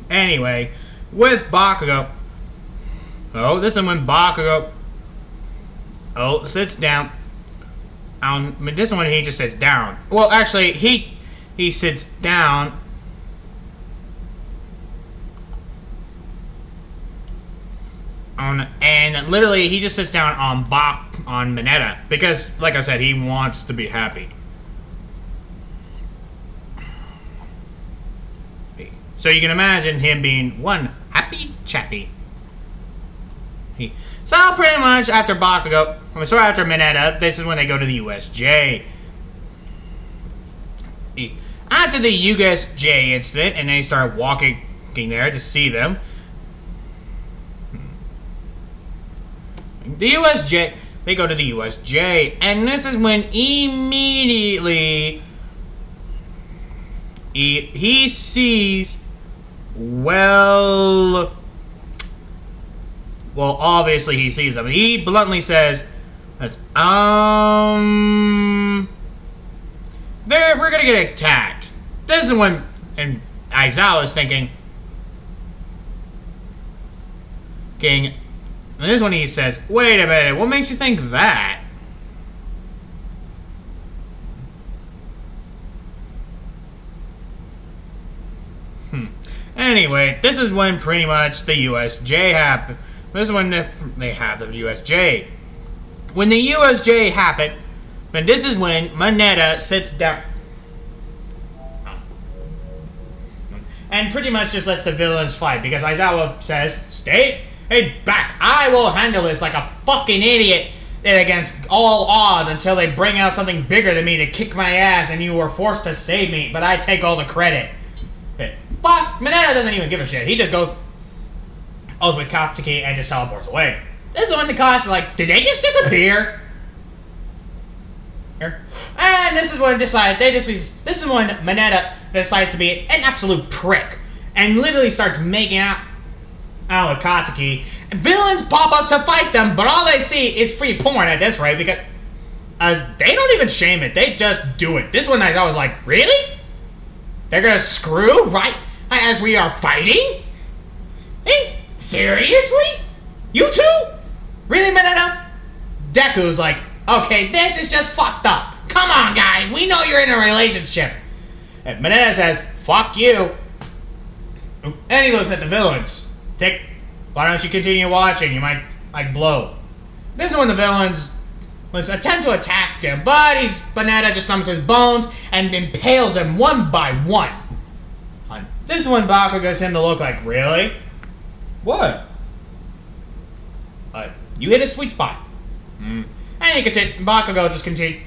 Anyway, with Bakugo. Oh, this is when Bakugo sits down. This one he just sits down. Well, actually, he sits down. And literally he just sits down on Mineta because, like I said, he wants to be happy. So you can imagine him being one happy chappy. So pretty much after after Mineta, this is when they go to the USJ. After the USJ incident, and they start walking there to see them. The USJ, they go to the USJ, and this is when immediately he sees, well, obviously he sees them. He bluntly says, we're gonna get attacked. This is when, and Aizawa is thinking, and this is when he says, wait a minute, what makes you think that? Anyway, this is when pretty much the USJ happened. This is when they have the USJ. When the USJ happened, then this is when Mineta sits down. And pretty much just lets the villains fight, because Aizawa says, stay back, I will handle this like a fucking idiot. it against all odds until they bring out something bigger than me to kick my ass and you were forced to save me, but I take all the credit. But Mineta doesn't even give a shit. He just goes with Katsuki and just teleports away. This is when the cops are like, did they just disappear? And this is when this is when Mineta decides to be an absolute prick and literally starts making out with Katsuki. And villains pop up to fight them, but all they see is free porn at this rate because they don't even shame it. They just do it. This one I was like, really? They're gonna screw right as we are fighting? Hey, seriously? You two? Really, Mineta? Deku's like, okay, this is just fucked up. Come on, guys, we know you're in a relationship. And Mineta says, fuck you. And he looks at the villains. Why don't you continue watching? You might, blow. This is when the villains attempt to attack him, but Mineta just summons his bones and impales them one by one. This is when Bakugou gives him the look like, really? What? You hit a sweet spot. And Bakugou just continues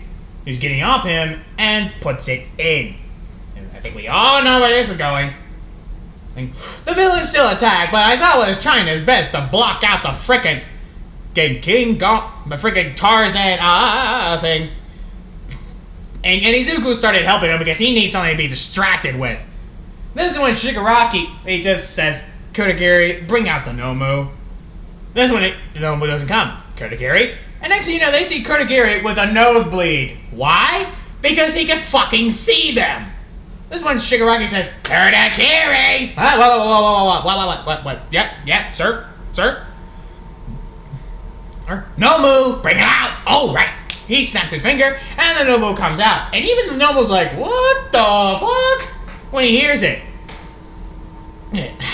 getting up him and puts it in. And I think we all know where this is going. The villains still attack, but Aizawa is trying his best to block out the frickin' the frickin' Tarzan thing. And Izuku started helping him because he needs something to be distracted with. This is when Shigaraki, he just says, Kodagiri, bring out the Nomu. This is when the Nomu doesn't come. Kodagiri. And next thing you know, they see Kodagiri with a nosebleed. Why? Because he can fucking see them. This is when Shigaraki says, Kodagiri! What? Yeah, sir? Nomu, bring it out! Oh, right. He snapped his finger, and the Nomu comes out. And even the Nomu's like, what the fuck? When he hears it.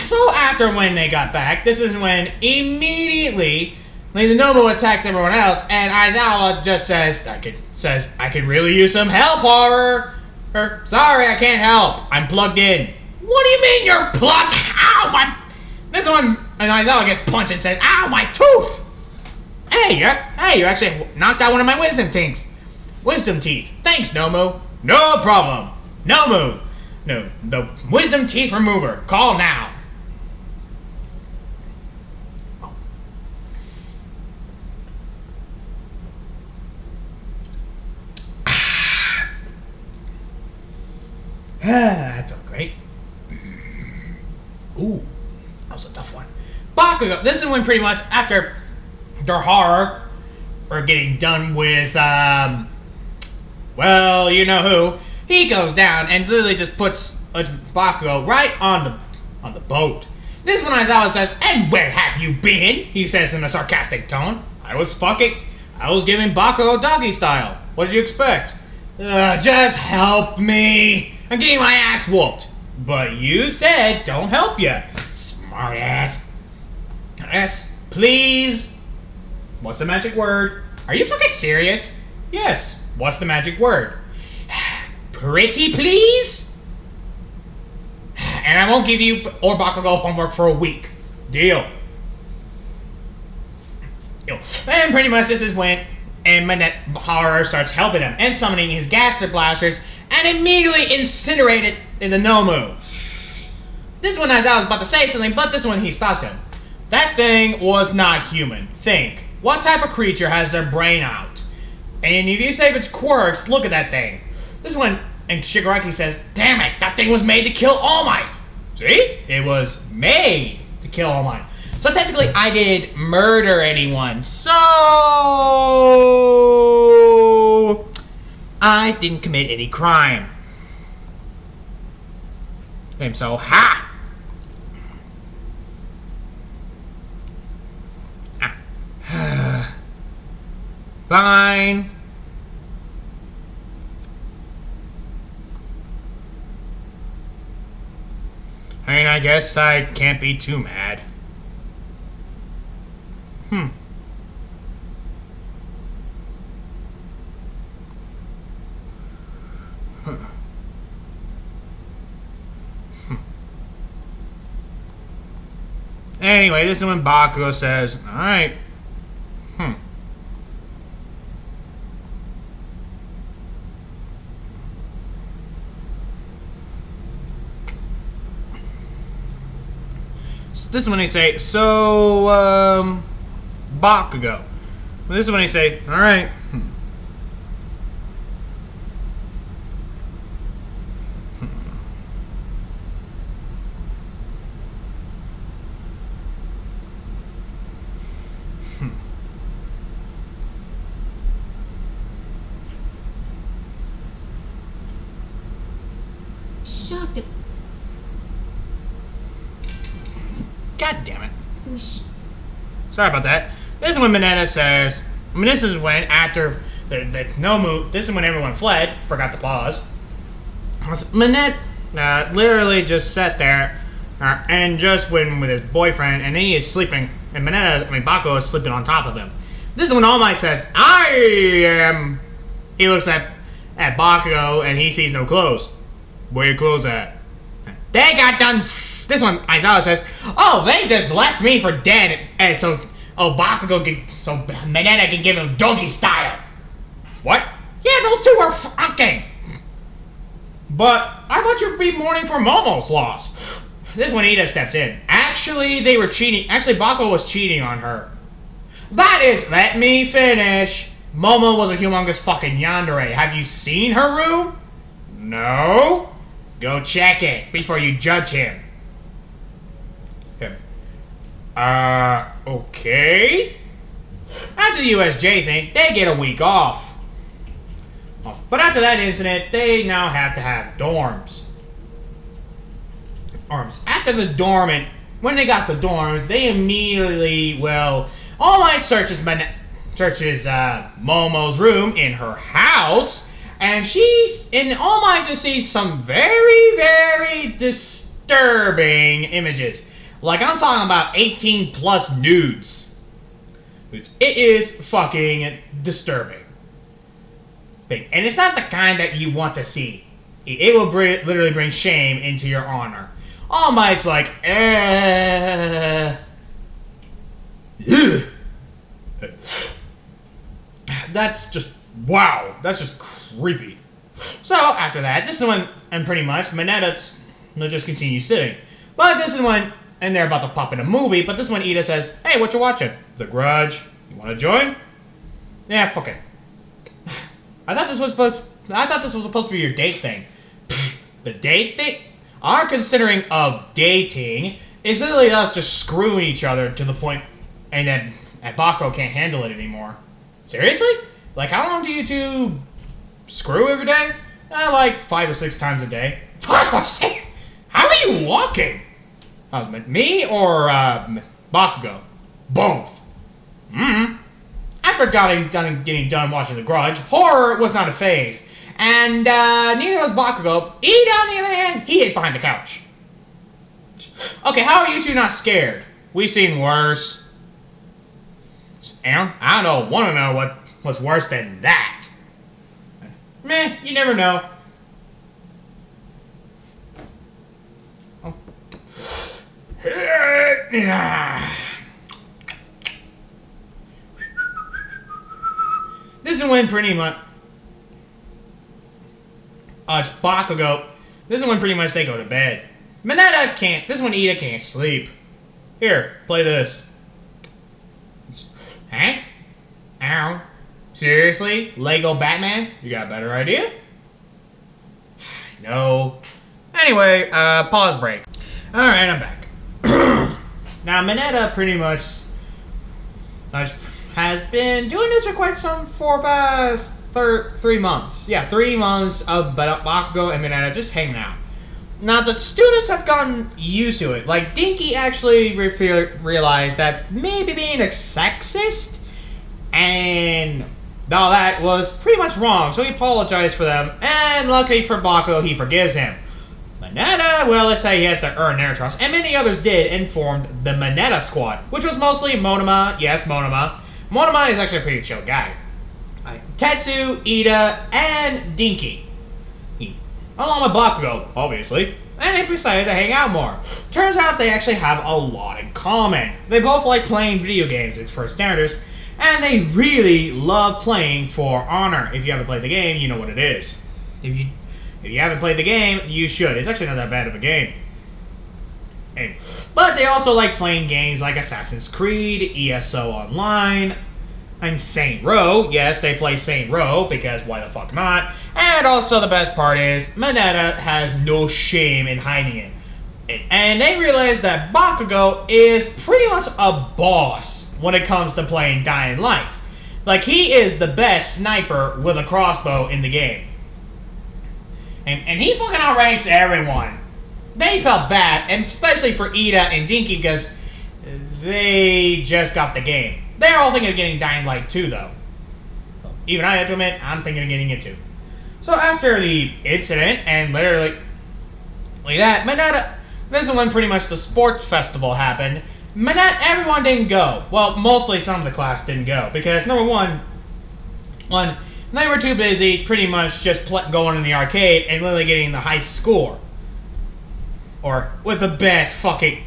So after when they got back, this is when immediately the Nomu attacks everyone else, and Aizawa just says, I could really use some help, horror. Sorry, I can't help. I'm plugged in. What do you mean you're plugged? Ow, my... This one, and Aizawa gets punched and says, ow, my tooth. Hey, you actually knocked out one of my wisdom teeth. Thanks, Nomu. No problem. Nomu. No, the wisdom teeth remover. Call now. That felt great. Ooh, that was a tough one. Bakugou. This is when pretty much after their horror or getting done with well, you know who. He goes down and literally just puts Bakugou right on the boat. This is when Aizawa says, and where have you been? He says in a sarcastic tone. I was giving Bakugou doggy style. What did you expect? Just help me. I'm getting my ass whooped. But you said don't help you. Smart ass. Yes, please. What's the magic word? Are you fucking serious? Yes. What's the magic word? Pretty please? And I won't give you or Bakugou homework for a week. Deal. And pretty much this is when Mineta starts helping him and summoning his gaster blasters and immediately incinerated in the Nomu. This one, as I was about to say something, but this one he stops him. That thing was not human. Think. What type of creature has their brain out? And if you say if it's quirks, look at that thing. This one, and Shigaraki says, damn it, that thing was made to kill All Might. See? It was made to kill All Might. So technically, I didn't murder anyone. So I didn't commit any crime. And so, ha! Fine. I mean, I guess I can't be too mad. Anyway, this is when Bakugou says, alright. This is when they say, so, Bakugou. This is when they say, alright. Shocked at God damn it. Sorry about that. This is when Minetta says, this is when, after the no move, this is when everyone fled, forgot to pause. Minetta literally just sat there and just went with his boyfriend, and he is sleeping, and Bakugou is sleeping on top of him. This is when All Might says, I am. He looks at Bakugou and he sees no clothes. Where your clothes at? They got done. This one, Aizawa says, oh, they just left me for dead, and so, so Minetta can give him donkey style. What? Yeah, those two are fucking. But I thought you'd be mourning for Momo's loss. This is when Ida steps in. Actually, they were cheating. Actually, Bakugou was cheating on her. That is, let me finish. Momo was a humongous fucking yandere. Have you seen her room? No? Go check it before you judge him. Okay. After the USJ thing, they get a week off. But after that incident, they now have to have dorms. After the dorm, and when they got the dorms, they immediately, All Might searches Momo's room in her house, and All Might just sees some very, very disturbing images. Like, I'm talking about 18 plus nudes. It is fucking disturbing. And it's not the kind that you want to see. It will literally bring shame into your honor. All Might's like, That's just, wow, that's just creepy. So, after that, this is when, and pretty much, Minetta just continues sitting. But this is when, and they're about to pop in a movie, but this is when Ida says, hey, what you watching? The Grudge. You want to join? Yeah, fuck it. I thought this was supposed to be your date thing. The date thing? Our considering of dating is literally us just screwing each other to the point, and then Bakugou can't handle it anymore. Seriously? Like, how long do you two screw every day? Like 5 or 6 times a day. 5 or 6? How are you walking? Me or Bakugou? Both. After getting done watching The Grudge, horror was not a phase. And neither was Bakugou. Ida, on the other hand, he hid behind the couch. Okay, how are you two not scared? We've seen worse. And I don't want to know what's worse than that. Meh, you never know. Oh. This is when pretty much Bakugou. This is when pretty much they go to bed. Minetta can't. This is when Ida can't sleep. Here, play this. Huh? Ow. Seriously? Lego Batman? You got a better idea? No. Anyway, pause break. Alright, I'm back. Now, Minetta pretty much has been doing this for about 3 months. Yeah, 3 months of Bakugou and Minetta just hanging out. Now, the students have gotten used to it. Like, Dinky actually realized that maybe being a sexist and all that was pretty much wrong, so he apologized for them, and luckily for Bakugou, he forgives him. Minetta, well, let's say he had to earn their trust, and many others did, and formed the Minetta Squad, which was mostly Monoma. Yes, Monoma. Monoma is actually a pretty chill guy. Tetsu, Ida, and Dinky. Along with Bakugou, obviously, and they decided to hang out more. Turns out they actually have a lot in common. They both like playing video games for starters, and they really love playing For Honor. If you haven't played the game, you know what it is. If you haven't played the game, you should. It's actually not that bad of a game. But they also like playing games like Assassin's Creed, ESO Online, and Saint Row. Yes, they play Saint Row, because why the fuck not? And also the best part is, Minetta has no shame in hiding it. And they realize that Bakugou is pretty much a boss when it comes to playing Dying Light. Like, he is the best sniper with a crossbow in the game. And he fucking outranks everyone. They felt bad, and especially for Ida and Dinky, because they just got the game. They're all thinking of getting Dying Light 2, though. Even I have to admit, I'm thinking of getting it too. So after the incident, and literally like that, Minetta, this is when pretty much the sports festival happened. Minetta, everyone didn't go. Well, mostly some of the class didn't go, because number one, they were too busy pretty much just going in the arcade and literally getting the high score. Or with the best fucking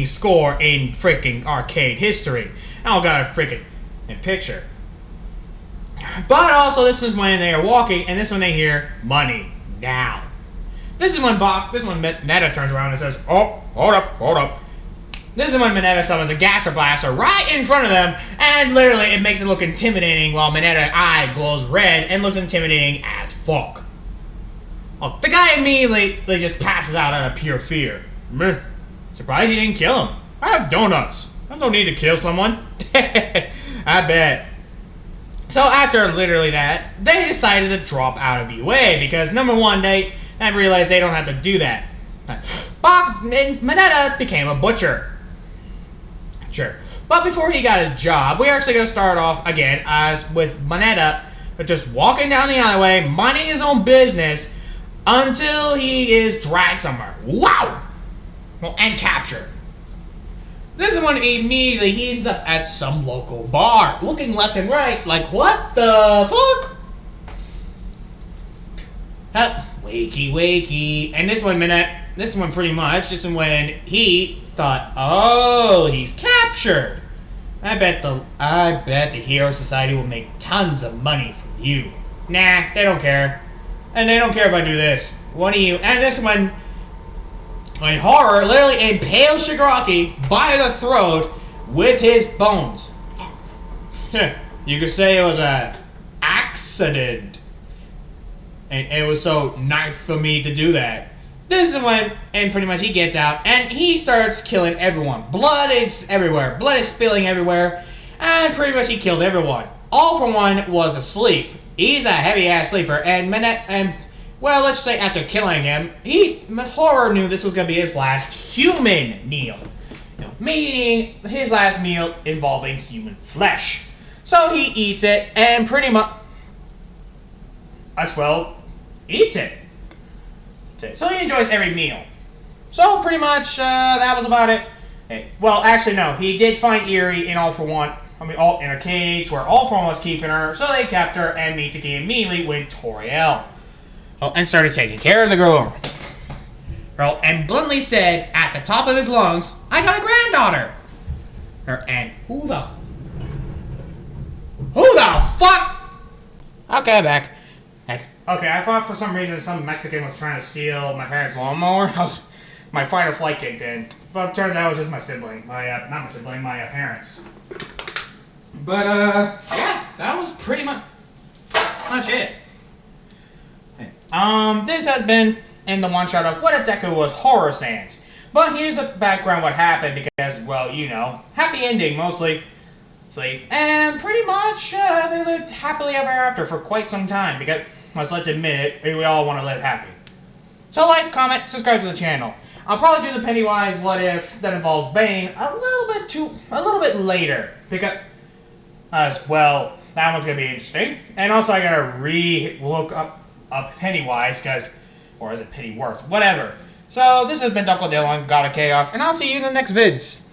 score in freaking arcade history. I don't got a freaking picture. But also, this is when they are walking, and this is when they hear money now. This is when Minetta turns around and says, "Oh, hold up." This is when Minetta summons a gaster blaster right in front of them, and literally it makes it look intimidating while Minetta's eye glows red and looks intimidating as fuck. Oh, the guy immediately just passes out of pure fear. Surprised you didn't kill him. I have donuts. I don't need to kill someone. I bet. So after literally that, they decided to drop out of UA because number one, they realized they don't have to do that. Minetta became a butcher. Sure. But before he got his job, we're actually going to start off again as with Minetta just walking down the alleyway, minding his own business until he is dragged somewhere. Wow! Well, and captured. This is when immediately he ends up at some local bar, looking left and right, like, what the fuck? Wakey. And this one pretty much, this is when he thought, oh, he's captured. I bet the Hero Society will make tons of money from you. Nah, they don't care. And they don't care if I do this. What do you... And this one... When Horror literally impales Shigaraki by the throat with his bones. You could say it was an accident. And it was so nice for me to do that. This is when, and pretty much he gets out, and he starts killing everyone. Blood is everywhere. Blood is spilling everywhere. And pretty much he killed everyone. All for one was asleep. He's a heavy-ass sleeper, well, let's say after killing him, Horror knew this was going to be his last human meal. Meaning, his last meal involving human flesh. So he eats it, and pretty much... eats it. So he enjoys every meal. So pretty much, that was about it. Well, actually, no. He did find Eerie in All For One. In a cage where All For One was keeping her. So they kept her, and Mitsuki immediately went Toriel. And started taking care of the girl. And bluntly said, at the top of his lungs, I got a granddaughter. And who the fuck? Okay, I'm back. Okay, I thought for some reason some Mexican was trying to steal my parents' lawnmower. My fight or flight kicked in. But it turns out it was just my sibling. My parents. But, yeah, that was pretty much it. This has been in the one shot of What If Deku Was Horror Sans. But here's the background what happened because, well, you know, happy ending mostly. And pretty much, they lived happily ever after for quite some time because, let's admit it, we all want to live happy. So like, comment, subscribe to the channel. I'll probably do the Pennywise What If that involves Bane a little bit later because, well, that one's gonna be interesting. And also I gotta look up Pennywise or is it Pennyworth? Whatever. So this has been Duckle Dylan, God of Chaos, and I'll see you in the next vids.